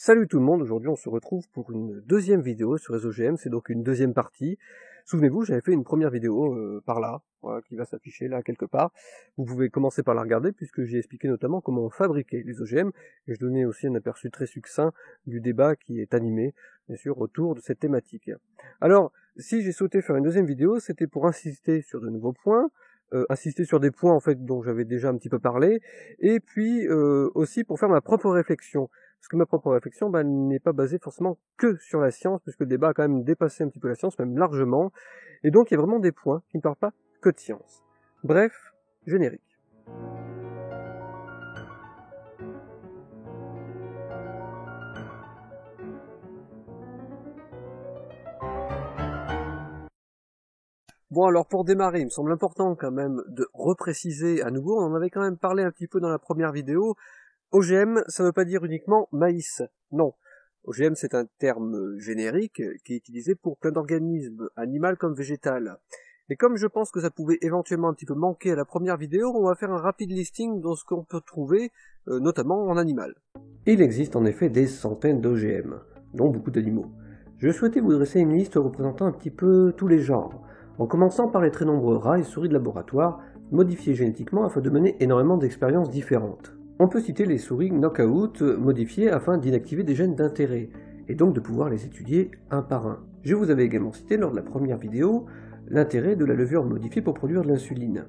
Salut tout le monde, aujourd'hui on se retrouve pour une deuxième vidéo sur les OGM, c'est donc une deuxième partie. Souvenez-vous, j'avais fait une première vidéo par là, voilà, qui va s'afficher là quelque part. Vous pouvez commencer par la regarder puisque j'ai expliqué notamment comment on fabriquait les OGM et je donnais aussi un aperçu très succinct du débat qui est animé, bien sûr, autour de cette thématique. Alors, si j'ai souhaité faire une deuxième vidéo, c'était pour insister sur de nouveaux points, insister sur des points en fait dont j'avais déjà un petit peu parlé, et puis aussi pour faire ma propre réflexion. Parce que ma propre réflexion n'est pas basée forcément que sur la science, puisque le débat a quand même dépassé un petit peu la science, même largement, et donc il y a vraiment des points qui ne parlent pas que de science. Bref, générique. Bon alors pour démarrer, il me semble important quand même de repréciser à nouveau, on en avait quand même parlé un petit peu dans la première vidéo, OGM, ça ne veut pas dire uniquement maïs, non. OGM, c'est un terme générique qui est utilisé pour plein d'organismes, animal comme végétal. Et comme je pense que ça pouvait éventuellement un petit peu manquer à la première vidéo, on va faire un rapide listing de ce qu'on peut trouver, notamment en animal. Il existe en effet des centaines d'OGM, dont beaucoup d'animaux. Je souhaitais vous dresser une liste représentant un petit peu tous les genres, en commençant par les très nombreux rats et souris de laboratoire, modifiés génétiquement afin de mener énormément d'expériences différentes. On peut citer les souris knockout modifiées afin d'inactiver des gènes d'intérêt, et donc de pouvoir les étudier un par un. Je vous avais également cité lors de la première vidéo l'intérêt de la levure modifiée pour produire de l'insuline.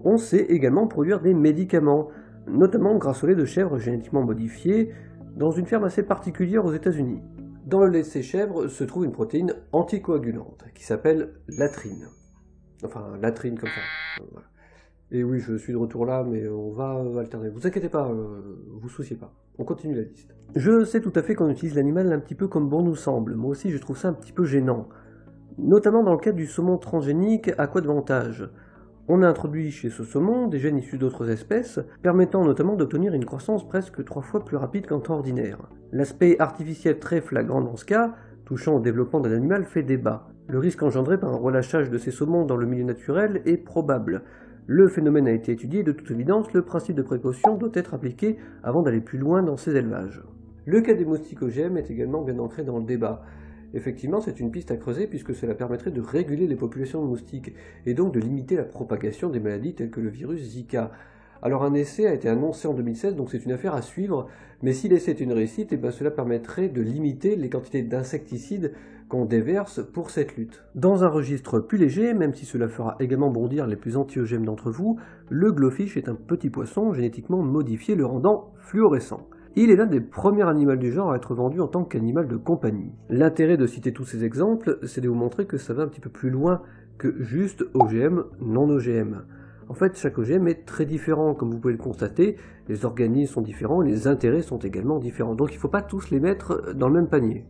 On sait également produire des médicaments, notamment grâce au lait de chèvre génétiquement modifié dans une ferme assez particulière aux États-Unis. Dans le lait de ces chèvres se trouve une protéine anticoagulante qui s'appelle latrine. Enfin, latrine comme ça. Voilà. Et oui, je suis de retour là, mais on va alterner. Vous inquiétez pas, vous souciez pas. On continue la liste. Je sais tout à fait qu'on utilise l'animal un petit peu comme bon nous semble. Moi aussi, je trouve ça un petit peu gênant. Notamment dans le cas du saumon transgénique aquavantage. On a introduit chez ce saumon des gènes issus d'autres espèces, permettant notamment d'obtenir une croissance presque 3 fois plus rapide qu'en temps ordinaire. L'aspect artificiel très flagrant dans ce cas, touchant au développement d'un animal, fait débat. Le risque engendré par un relâchage de ces saumons dans le milieu naturel est probable. Le phénomène a été étudié et de toute évidence, le principe de précaution doit être appliqué avant d'aller plus loin dans ces élevages. Le cas des moustiques OGM est également bien ancré dans le débat. Effectivement, c'est une piste à creuser puisque cela permettrait de réguler les populations de moustiques et donc de limiter la propagation des maladies telles que le virus Zika. Alors un essai a été annoncé en 2016, donc c'est une affaire à suivre, mais si l'essai est une réussite, cela permettrait de limiter les quantités d'insecticides qu'on déverse pour cette lutte. Dans un registre plus léger, même si cela fera également bondir les plus anti-OGM d'entre vous, le glowfish est un petit poisson génétiquement modifié le rendant fluorescent. Il est l'un des premiers animaux du genre à être vendu en tant qu'animal de compagnie. L'intérêt de citer tous ces exemples, c'est de vous montrer que ça va un petit peu plus loin que juste OGM, non OGM. En fait, chaque OGM est très différent, comme vous pouvez le constater, les organismes sont différents, les intérêts sont également différents, donc il ne faut pas tous les mettre dans le même panier.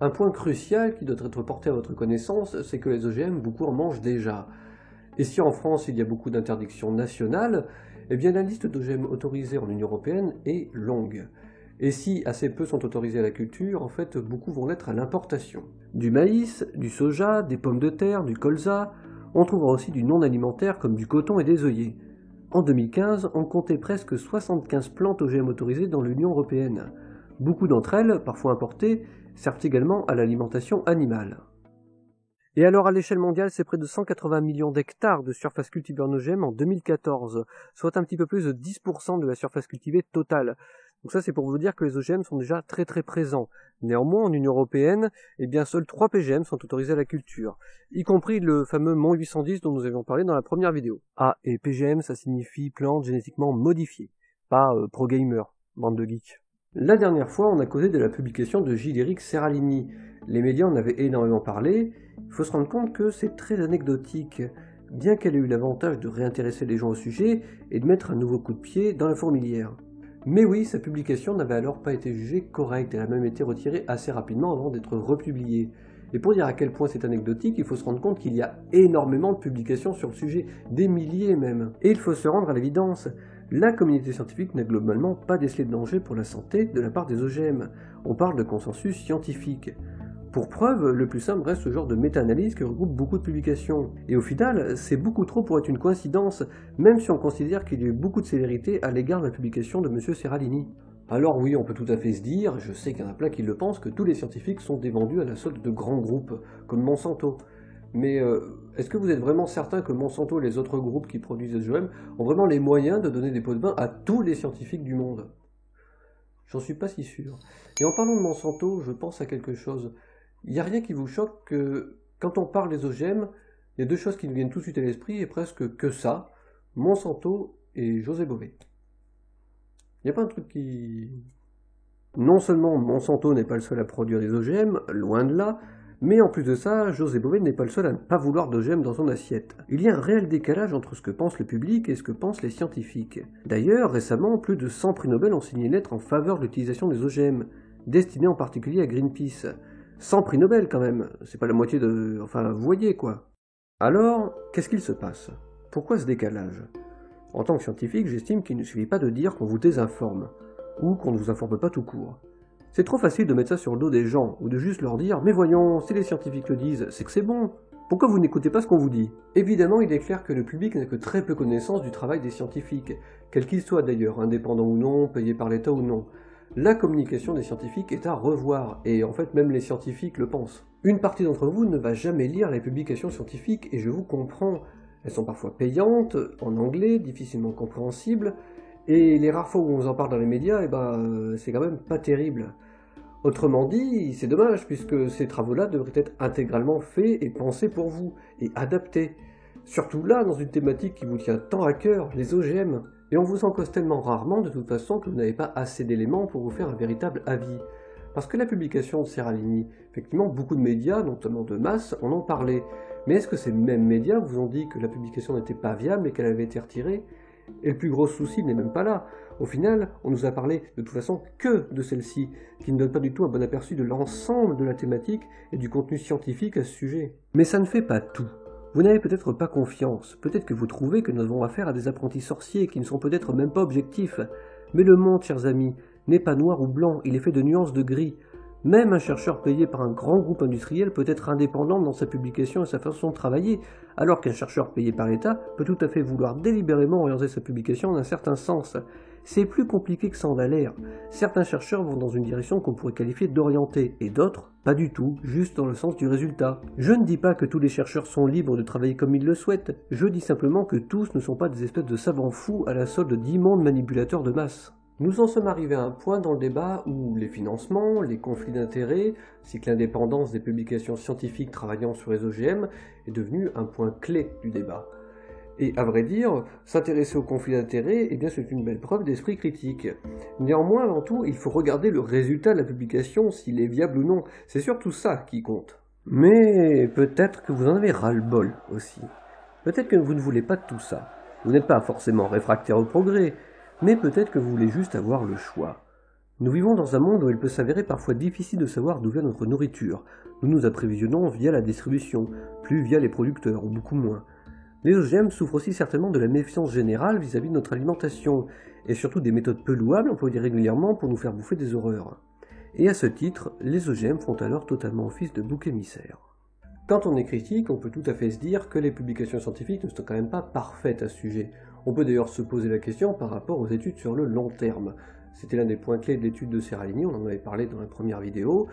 Un point crucial qui doit être porté à votre connaissance, c'est que les OGM, beaucoup en mangent déjà. Et si en France il y a beaucoup d'interdictions nationales, eh bien la liste d'OGM autorisés en Union Européenne est longue. Et si assez peu sont autorisés à la culture, en fait beaucoup vont l'être à l'importation. Du maïs, du soja, des pommes de terre, du colza, on trouvera aussi du non alimentaire comme du coton et des œillets. En 2015, on comptait presque 75 plantes OGM autorisées dans l'Union Européenne. Beaucoup d'entre elles, parfois importées, servent également à l'alimentation animale. Et alors à l'échelle mondiale, c'est près de 180 millions d'hectares de surface cultivée en OGM en 2014, soit un petit peu plus de 10% de la surface cultivée totale. Donc ça c'est pour vous dire que les OGM sont déjà très très présents. Néanmoins, en Union Européenne, seuls 3 PGM sont autorisés à la culture, y compris le fameux Mont 810 dont nous avions parlé dans la première vidéo. Ah, et PGM ça signifie plante génétiquement modifiée, pas pro-gamer, bande de geeks. La dernière fois, on a causé de la publication de Gilles-Éric Serralini. Les médias en avaient énormément parlé. Il faut se rendre compte que c'est très anecdotique, bien qu'elle ait eu l'avantage de réintéresser les gens au sujet et de mettre un nouveau coup de pied dans la fourmilière. Mais oui, sa publication n'avait alors pas été jugée correcte, elle a même été retirée assez rapidement avant d'être republiée. Et pour dire à quel point c'est anecdotique, il faut se rendre compte qu'il y a énormément de publications sur le sujet, des milliers même. Et il faut se rendre à l'évidence, la communauté scientifique n'a globalement pas décelé de danger pour la santé de la part des OGM. On parle de consensus scientifique. Pour preuve, le plus simple reste ce genre de méta-analyse qui regroupe beaucoup de publications. Et au final, c'est beaucoup trop pour être une coïncidence, même si on considère qu'il y a eu beaucoup de sévérité à l'égard de la publication de M. Serralini. Alors oui, on peut tout à fait se dire, je sais qu'il y en a plein qui le pensent, que tous les scientifiques sont des vendus à la solde de grands groupes, comme Monsanto. Mais est-ce que vous êtes vraiment certain que Monsanto et les autres groupes qui produisent des OGM ont vraiment les moyens de donner des pots de vin à tous les scientifiques du monde? J'en suis pas si sûr. Et en parlant de Monsanto, je pense à quelque chose. Il n'y a rien qui vous choque que quand on parle des OGM, il y a deux choses qui nous viennent tout de suite à l'esprit, et presque que ça, Monsanto et José Bové. Il n'y a pas un truc qui... Non seulement Monsanto n'est pas le seul à produire des OGM, loin de là, mais en plus de ça, José Bové n'est pas le seul à ne pas vouloir d'OGM dans son assiette. Il y a un réel décalage entre ce que pense le public et ce que pensent les scientifiques. D'ailleurs, récemment, plus de 100 prix Nobel ont signé une lettre en faveur de l'utilisation des OGM, destinée en particulier à Greenpeace. 100 prix Nobel quand même, c'est pas la moitié de... Enfin, vous voyez quoi. Alors, qu'est-ce qu'il se passe? Pourquoi ce décalage? En tant que scientifique, j'estime qu'il ne suffit pas de dire qu'on vous désinforme, ou qu'on ne vous informe pas tout court. C'est trop facile de mettre ça sur le dos des gens, ou de juste leur dire « Mais voyons, si les scientifiques le disent, c'est que c'est bon. Pourquoi vous n'écoutez pas ce qu'on vous dit ?» Évidemment, il est clair que le public n'a que très peu connaissance du travail des scientifiques, quel qu'il soit d'ailleurs, indépendant ou non, payé par l'État ou non. La communication des scientifiques est à revoir, et en fait même les scientifiques le pensent. Une partie d'entre vous ne va jamais lire les publications scientifiques, et je vous comprends. Elles sont parfois payantes, en anglais, difficilement compréhensibles, et les rares fois où on vous en parle dans les médias, c'est quand même pas terrible. Autrement dit, c'est dommage, puisque ces travaux-là devraient être intégralement faits et pensés pour vous, et adaptés. Surtout là, dans une thématique qui vous tient tant à cœur, les OGM. Et on vous en cause tellement rarement de toute façon que vous n'avez pas assez d'éléments pour vous faire un véritable avis. Parce que la publication de Seralini, effectivement, beaucoup de médias, notamment de masse, en ont parlé. Mais est-ce que ces mêmes médias vous ont dit que la publication n'était pas viable et qu'elle avait été retirée? Et le plus gros souci n'est même pas là. Au final, on nous a parlé de toute façon que de celle-ci, qui ne donne pas du tout un bon aperçu de l'ensemble de la thématique et du contenu scientifique à ce sujet. Mais ça ne fait pas tout. Vous n'avez peut-être pas confiance, peut-être que vous trouvez que nous avons affaire à des apprentis sorciers qui ne sont peut-être même pas objectifs. Mais le monde, chers amis, n'est pas noir ou blanc, il est fait de nuances de gris. Même un chercheur payé par un grand groupe industriel peut être indépendant dans sa publication et sa façon de travailler, alors qu'un chercheur payé par l'État peut tout à fait vouloir délibérément orienter sa publication dans un certain sens. C'est plus compliqué que ça en a l'air. Certains chercheurs vont dans une direction qu'on pourrait qualifier d'orientée, et d'autres, pas du tout, juste dans le sens du résultat. Je ne dis pas que tous les chercheurs sont libres de travailler comme ils le souhaitent, je dis simplement que tous ne sont pas des espèces de savants fous à la solde d'immondes manipulateurs de masse. Nous en sommes arrivés à un point dans le débat où les financements, les conflits d'intérêts, ainsi que l'indépendance des publications scientifiques travaillant sur les OGM est devenu un point clé du débat. Et à vrai dire, s'intéresser aux conflits d'intérêts, eh bien c'est une belle preuve d'esprit critique. Néanmoins, avant tout, il faut regarder le résultat de la publication, s'il est viable ou non. C'est surtout ça qui compte. Mais peut-être que vous en avez ras-le-bol aussi. Peut-être que vous ne voulez pas de tout ça. Vous n'êtes pas forcément réfractaire au progrès, mais peut-être que vous voulez juste avoir le choix. Nous vivons dans un monde où il peut s'avérer parfois difficile de savoir d'où vient notre nourriture. Nous nous approvisionnons via la distribution, plus via les producteurs, ou beaucoup moins. Les OGM souffrent aussi certainement de la méfiance générale vis-à-vis de notre alimentation, et surtout des méthodes peu louables employées régulièrement pour nous faire bouffer des horreurs. Et à ce titre, les OGM font alors totalement office de bouc émissaire. Quand on est critique, on peut tout à fait se dire que les publications scientifiques ne sont quand même pas parfaites à ce sujet. On peut d'ailleurs se poser la question par rapport aux études sur le long terme. C'était l'un des points clés de l'étude de Seralini, on en avait parlé dans la première vidéo,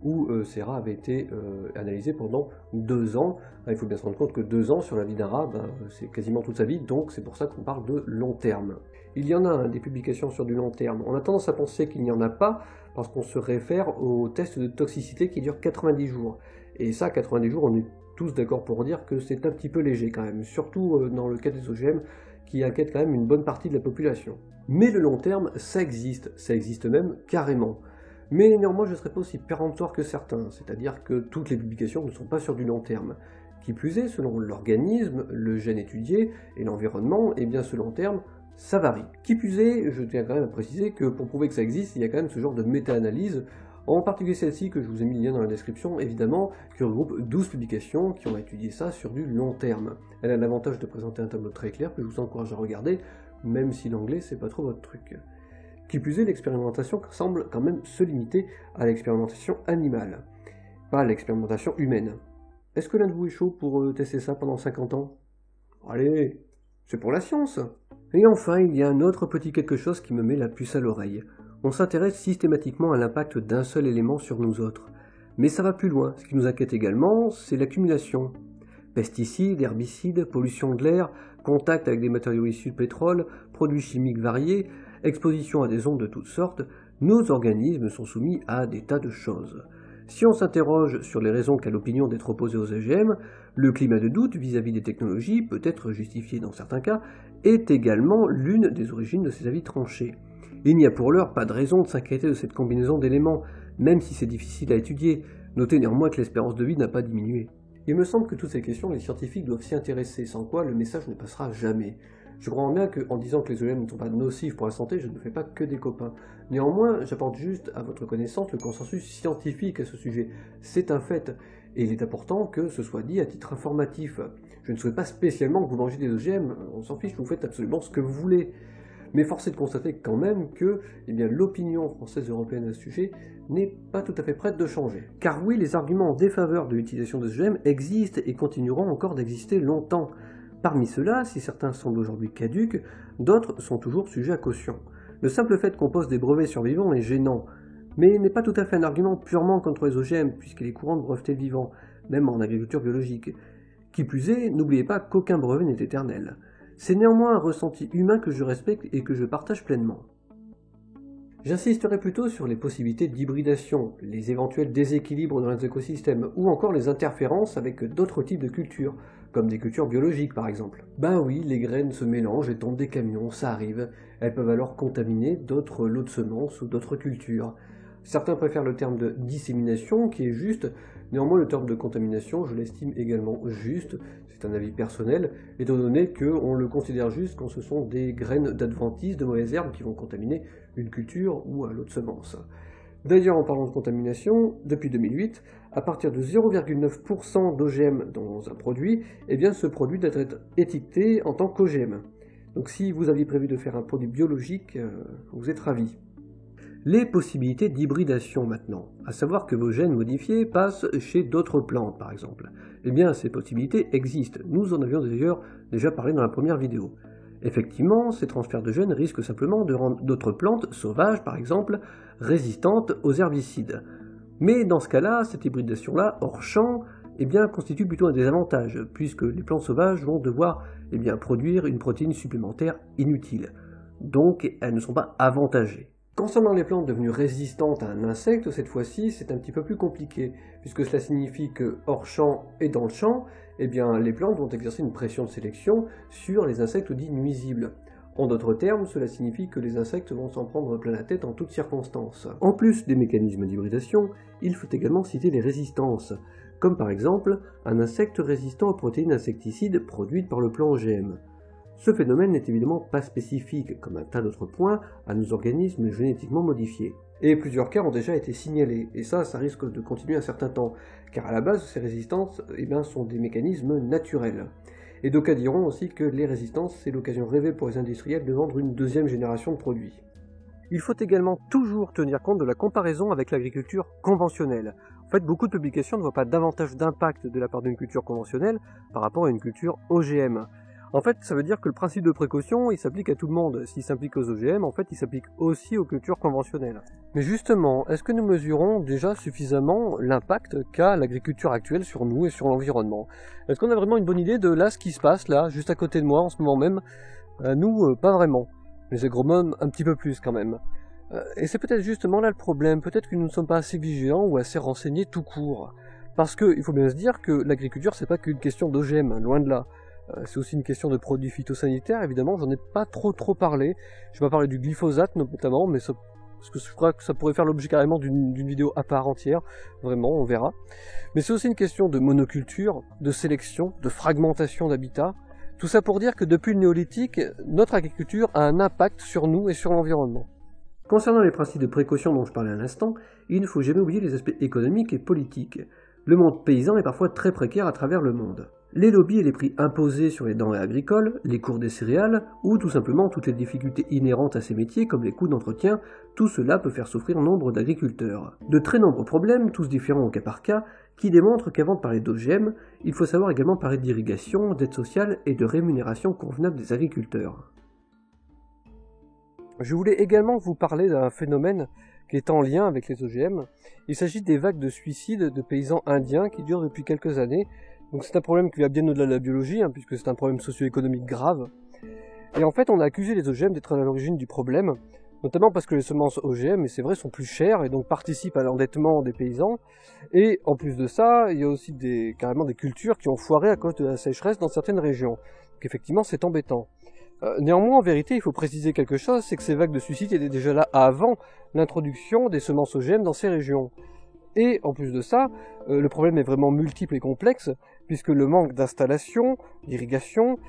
où Serra avait été analysé pendant 2 ans. Il faut bien se rendre compte que 2 ans sur la vie d'un rat, c'est quasiment toute sa vie, donc c'est pour ça qu'on parle de long terme. Il y en a des publications sur du long terme. On a tendance à penser qu'il n'y en a pas, parce qu'on se réfère au test de toxicité qui dure 90 jours. Et ça, 90 jours, on est tous d'accord pour dire que c'est un petit peu léger quand même, surtout dans le cas des OGM, qui inquiète quand même une bonne partie de la population. Mais le long terme, ça existe même carrément. Mais néanmoins, je ne serais pas aussi péremptoire que certains, c'est-à-dire que toutes les publications ne sont pas sur du long terme. Qui plus est, selon l'organisme, le gène étudié et l'environnement, eh bien ce long terme, ça varie. Qui plus est, je tiens quand même à préciser que pour prouver que ça existe, il y a quand même ce genre de méta-analyse, en particulier celle-ci que je vous ai mis le lien dans la description, évidemment, qui regroupe 12 publications qui ont étudié ça sur du long terme. Elle a l'avantage de présenter un tableau très clair que je vous encourage à regarder, même si l'anglais c'est pas trop votre truc. Qui plus est, l'expérimentation semble quand même se limiter à l'expérimentation animale, pas à l'expérimentation humaine. Est-ce que l'un de vous est chaud pour tester ça pendant 50 ans? Allez, c'est pour la science. Et enfin, il y a un autre petit quelque chose qui me met la puce à l'oreille. On s'intéresse systématiquement à l'impact d'un seul élément sur nous autres. Mais ça va plus loin. Ce qui nous inquiète également, c'est l'accumulation. Pesticides, herbicides, pollution de l'air, contact avec des matériaux issus de pétrole, produits chimiques variés, exposition à des ondes de toutes sortes, nos organismes sont soumis à des tas de choses. Si on s'interroge sur les raisons qu'a l'opinion d'être opposée aux OGM, le climat de doute vis-à-vis des technologies, peut être justifié dans certains cas, est également l'une des origines de ces avis tranchés. Il n'y a pour l'heure pas de raison de s'inquiéter de cette combinaison d'éléments, même si c'est difficile à étudier. Notez néanmoins que l'espérance de vie n'a pas diminué. Il me semble que toutes ces questions, les scientifiques doivent s'y intéresser, sans quoi le message ne passera jamais. Je crois bien qu'en disant que les OGM ne sont pas nocifs pour la santé, je ne fais pas que des copains. Néanmoins, j'apporte juste à votre connaissance le consensus scientifique à ce sujet. C'est un fait, et il est important que ce soit dit à titre informatif. Je ne souhaite pas spécialement que vous mangez des OGM, on s'en fiche, vous faites absolument ce que vous voulez. Mais force est de constater quand même que l'opinion française et européenne à ce sujet n'est pas tout à fait prête de changer. Car oui, les arguments en défaveur de l'utilisation des OGM existent et continueront encore d'exister longtemps. Parmi ceux-là, si certains semblent aujourd'hui caducs, d'autres sont toujours sujets à caution. Le simple fait qu'on pose des brevets sur vivants est gênant, mais n'est pas tout à fait un argument purement contre les OGM, puisqu'il est courant de breveter le vivant, même en agriculture biologique. Qui plus est, n'oubliez pas qu'aucun brevet n'est éternel. C'est néanmoins un ressenti humain que je respecte et que je partage pleinement. J'insisterai plutôt sur les possibilités d'hybridation, les éventuels déséquilibres dans les écosystèmes, ou encore les interférences avec d'autres types de cultures, comme des cultures biologiques par exemple. Ben oui, les graines se mélangent et tombent des camions, ça arrive. Elles peuvent alors contaminer d'autres lots de semences ou d'autres cultures. Certains préfèrent le terme de dissémination, qui est juste. Néanmoins, le terme de contamination, je l'estime également juste. C'est un avis personnel, étant donné qu'on le considère juste quand ce sont des graines d'adventices, de mauvaises herbes, qui vont contaminer une culture ou un lot de semences. D'ailleurs, en parlant de contamination, depuis 2008, à partir de 0,9% d'OGM dans un produit, ce produit doit être étiqueté en tant qu'OGM. Donc si vous aviez prévu de faire un produit biologique, vous êtes ravis. Les possibilités d'hybridation maintenant, à savoir que vos gènes modifiés passent chez d'autres plantes par exemple. Ces possibilités existent, nous en avions d'ailleurs déjà parlé dans la première vidéo. Effectivement, ces transferts de gènes risquent simplement de rendre d'autres plantes, sauvages par exemple, résistantes aux herbicides. Mais dans ce cas-là, cette hybridation-là, hors champ, constitue plutôt un désavantage, puisque les plantes sauvages vont devoir produire une protéine supplémentaire inutile. Donc elles ne sont pas avantagées. Concernant les plantes devenues résistantes à un insecte, cette fois-ci, c'est un petit peu plus compliqué, puisque cela signifie que hors champ et dans le champ, les plantes vont exercer une pression de sélection sur les insectes dits nuisibles. En d'autres termes, cela signifie que les insectes vont s'en prendre plein la tête en toutes circonstances. En plus des mécanismes d'hybridation, il faut également citer les résistances, comme par exemple un insecte résistant aux protéines insecticides produites par le plant OGM. Ce phénomène n'est évidemment pas spécifique, comme un tas d'autres points, à nos organismes génétiquement modifiés. Et plusieurs cas ont déjà été signalés, et ça risque de continuer un certain temps, car à la base, ces résistances sont des mécanismes naturels. Et d'aucuns diront aussi que les résistances, c'est l'occasion rêvée pour les industriels de vendre une deuxième génération de produits. Il faut également toujours tenir compte de la comparaison avec l'agriculture conventionnelle. En fait, beaucoup de publications ne voient pas davantage d'impact de la part d'une culture conventionnelle par rapport à une culture OGM. En fait, ça veut dire que le principe de précaution, il s'applique à tout le monde. S'il s'applique aux OGM, en fait, il s'applique aussi aux cultures conventionnelles. Mais justement, est-ce que nous mesurons déjà suffisamment l'impact qu'a l'agriculture actuelle sur nous et sur l'environnement? Est-ce qu'on a vraiment une bonne idée de là, ce qui se passe là, juste à côté de moi en ce moment même? Nous, pas vraiment. Les agronomes, un petit peu plus quand même. Et c'est peut-être justement là le problème. Peut-être que nous ne sommes pas assez vigilants ou assez renseignés tout court. Parce qu'il faut bien se dire que l'agriculture, c'est pas qu'une question d'OGM, loin de là. C'est aussi une question de produits phytosanitaires, évidemment, j'en ai pas trop parlé. Je vais pas parler du glyphosate notamment, mais ça, parce que je crois que ça pourrait faire l'objet carrément d'une vidéo à part entière, vraiment, on verra. Mais c'est aussi une question de monoculture, de sélection, de fragmentation d'habitat. Tout ça pour dire que depuis le néolithique, notre agriculture a un impact sur nous et sur l'environnement. Concernant les principes de précaution dont je parlais à l'instant, il ne faut jamais oublier les aspects économiques et politiques. Le monde paysan est parfois très précaire à travers le monde. Les lobbies et les prix imposés sur les denrées agricoles, les cours des céréales, ou tout simplement toutes les difficultés inhérentes à ces métiers comme les coûts d'entretien, tout cela peut faire souffrir nombre d'agriculteurs. De très nombreux problèmes, tous différents au cas par cas, qui démontrent qu'avant de parler d'OGM, il faut savoir également parler d'irrigation, d'aide sociale et de rémunération convenable des agriculteurs. Je voulais également vous parler d'un phénomène qui est en lien avec les OGM. Il s'agit des vagues de suicides de paysans indiens qui durent depuis quelques années. Donc c'est un problème qui va bien au-delà de la biologie, puisque c'est un problème socio-économique grave. Et en fait, on a accusé les OGM d'être à l'origine du problème, notamment parce que les semences OGM, et c'est vrai, sont plus chères et donc participent à l'endettement des paysans. Et en plus de ça, il y a aussi carrément des cultures qui ont foiré à cause de la sécheresse dans certaines régions. Donc effectivement, c'est embêtant. Néanmoins, en vérité, il faut préciser quelque chose, c'est que ces vagues de suicides étaient déjà là avant l'introduction des semences OGM dans ces régions. Et en plus de ça, le problème est vraiment multiple et complexe, puisque le manque d'installation, d'irrigation,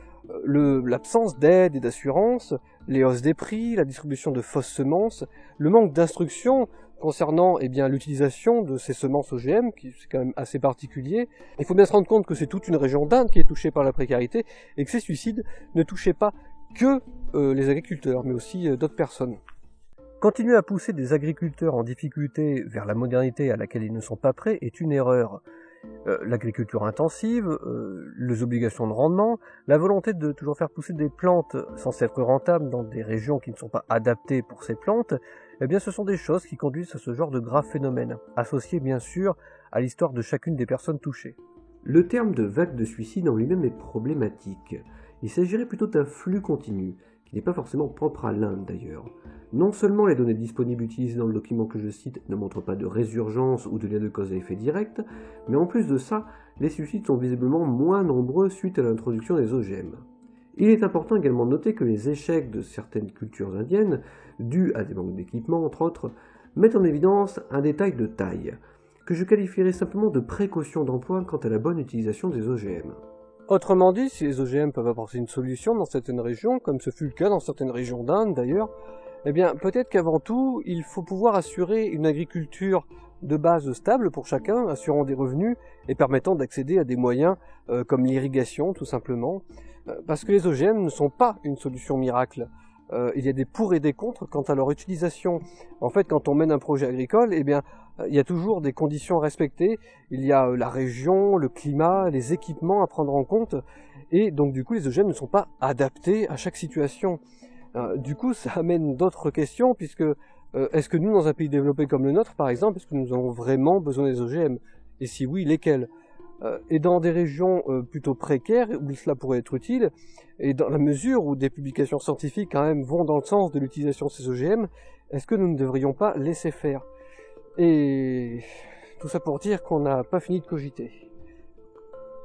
l'absence d'aide et d'assurance, les hausses des prix, la distribution de fausses semences, le manque d'instruction concernant l'utilisation de ces semences OGM, qui c'est quand même assez particulier. Il faut bien se rendre compte que c'est toute une région d'Inde qui est touchée par la précarité, et que ces suicides ne touchaient pas que les agriculteurs, mais aussi d'autres personnes. Continuer à pousser des agriculteurs en difficulté vers la modernité à laquelle ils ne sont pas prêts est une erreur. L'agriculture intensive, les obligations de rendement, la volonté de toujours faire pousser des plantes censées être rentables dans des régions qui ne sont pas adaptées pour ces plantes, eh bien ce sont des choses qui conduisent à ce genre de graves phénomènes, associés bien sûr à l'histoire de chacune des personnes touchées. Le terme de vague de suicide en lui-même est problématique. Il s'agirait plutôt d'un flux continu, qui n'est pas forcément propre à l'Inde d'ailleurs. Non seulement les données disponibles utilisées dans le document que je cite ne montrent pas de résurgence ou de lien de cause à effet direct, mais en plus de ça, les suicides sont visiblement moins nombreux suite à l'introduction des OGM. Il est important également de noter que les échecs de certaines cultures indiennes, dus à des manques d'équipement entre autres, mettent en évidence un détail de taille, que je qualifierais simplement de précaution d'emploi quant à la bonne utilisation des OGM. Autrement dit, si les OGM peuvent apporter une solution dans certaines régions, comme ce fut le cas dans certaines régions d'Inde d'ailleurs, eh bien peut-être qu'avant tout, il faut pouvoir assurer une agriculture de base stable pour chacun, assurant des revenus et permettant d'accéder à des moyens comme l'irrigation tout simplement, parce que les OGM ne sont pas une solution miracle. Il y a des pour et des contre quant à leur utilisation. En fait, quand on mène un projet agricole, eh bien, il y a toujours des conditions à respecter. Il y a la région, le climat, les équipements à prendre en compte. Et donc, du coup, les OGM ne sont pas adaptés à chaque situation. Du coup, ça amène d'autres questions, puisque est-ce que nous, dans un pays développé comme le nôtre, par exemple, est-ce que nous avons vraiment besoin des OGM? Et si oui, lesquels? Et dans des régions plutôt précaires, où cela pourrait être utile, et dans la mesure où des publications scientifiques quand même vont dans le sens de l'utilisation de ces OGM, est-ce que nous ne devrions pas laisser faire? Et tout ça pour dire qu'on n'a pas fini de cogiter.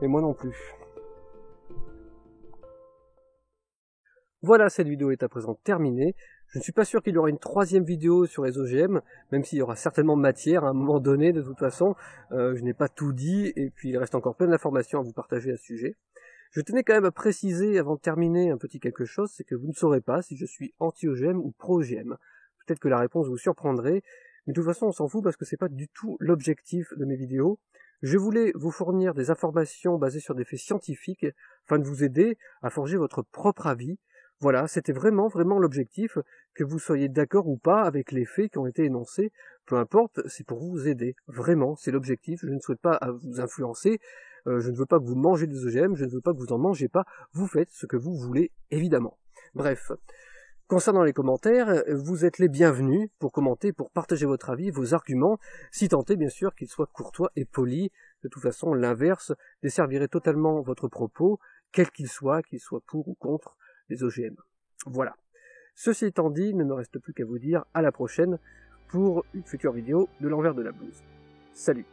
Et moi non plus. Voilà, cette vidéo est à présent terminée. Je ne suis pas sûr qu'il y aura une troisième vidéo sur les OGM, même s'il y aura certainement matière à un moment donné, de toute façon. Je n'ai pas tout dit, et puis il reste encore plein d'informations à vous partager à ce sujet. Je tenais quand même à préciser, avant de terminer, un petit quelque chose, c'est que vous ne saurez pas si je suis anti-OGM ou pro-OGM. Peut-être que la réponse vous surprendrait, mais de toute façon on s'en fout parce que c'est pas du tout l'objectif de mes vidéos. Je voulais vous fournir des informations basées sur des faits scientifiques, afin de vous aider à forger votre propre avis. Voilà, c'était vraiment l'objectif, que vous soyez d'accord ou pas avec les faits qui ont été énoncés, peu importe, c'est pour vous aider, vraiment, c'est l'objectif, je ne souhaite pas vous influencer, je ne veux pas que vous mangez des OGM, je ne veux pas que vous en mangez pas, vous faites ce que vous voulez, évidemment. Bref, concernant les commentaires, vous êtes les bienvenus pour commenter, pour partager votre avis, vos arguments, si tant est bien sûr qu'ils soient courtois et polis. De toute façon, l'inverse desservirait totalement votre propos, quel qu'il soit pour ou contre les OGM. Voilà. Ceci étant dit, il ne me reste plus qu'à vous dire à la prochaine pour une future vidéo de l'envers de la blouse. Salut!